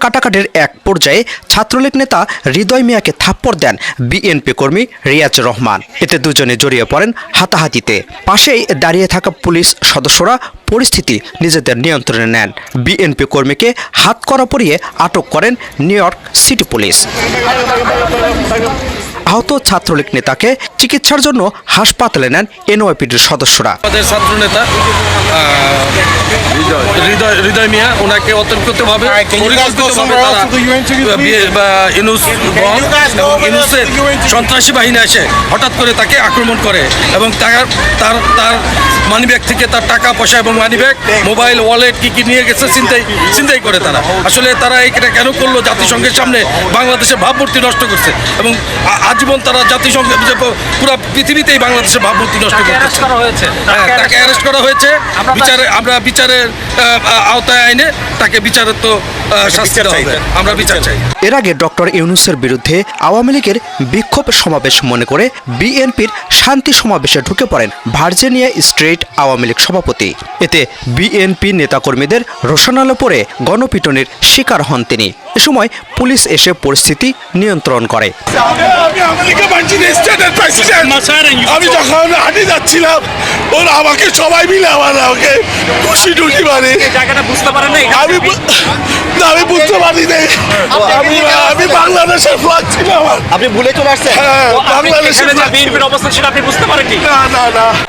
কাটাকাটির এক পর্যায়ে ছাত্রলীগ নেতা হৃদয় মিয়াকে থাপ্পড় দেন বিএনপি কর্মী রিয়াজ রহমান। এতে দুজনে জড়িয়ে পড়েন হাতাহাতিতে। পাশেই দাঁড়িয়ে থাকা পুলিশ সদস্যরা পরিস্থিতি নিজেদের নিয়ন্ত্রণে নেন। বিএনপি কর্মীকে হাতকড়া পরিয়ে আটক করেন নিউ ইয়র্ক সিটি পুলিশ। আহত ছাত্রলীগ নেতাকে চিকিৎসার জন্য হাসপাতালে নেন এনওয়াইপিডির সদস্যরা। আমাদের ছাত্রনেতা হৃদয় মিয়া, ওনাকে অতর্কিতভাবে সন্ত্রাসী বাহিনী এসে হঠাৎ করে তাকে আক্রমণ করে এবং তার মানিব্যাগ থেকে তার টাকা পয়সা এবং মানিব্যাগ, মোবাইল, ওয়ালেট কি নিয়ে গেছে চিন্তাই করে তারা। আসলে তারা এটা কেন করলো? জাতিসংঘের সামনে বাংলাদেশের ভাবমূর্তি নষ্ট করছে এবং আজীবন তারা জাতিসংঘের পুরো পৃথিবীতেই বাংলাদেশের ভাবমূর্তি নষ্ট করছে। তাকে অ্যারেস্ট করা হয়েছে। আমরা বিচারের আওতায় আইনে তাকে বিচারের তো শাস্তি দেওয়া হবে। আমরা বিচার চাই। এর আগে ডক্টর ইউনূসের বিরুদ্ধে আওয়ামী লীগের বিক্ষোভ সমাবেশ মনে করে বিএনপির শান্তি সমাবেশে ঢুকে পড়েন ভার্জিনিয়া স্ট্রেট আওয়ামী লীগ সভাপতি। এতে বিএনপি নেতাকর্মীদের রোষানলে পড়ে গণপিটুনির শিকার হন তিনি। এ সময় পুলিশ এসে পরিস্থিতি নিয়ন্ত্রণ করে। আমি যখন হাঁটে যাচ্ছিলাম, ওরা আমাকে সবাই মিলে আমাকে খুশি টুসি মানে বুঝতে পারেন না। আমি বুঝতে পারি নাই। আমি বাংলাদেশের ফ্ল্যাগ ছিল আমার। আপনি ভুলে চলে আসছেন? বাংলাদেশের বিএনপির অবস্থান ছিল, আপনি বুঝতে পারেননি? না।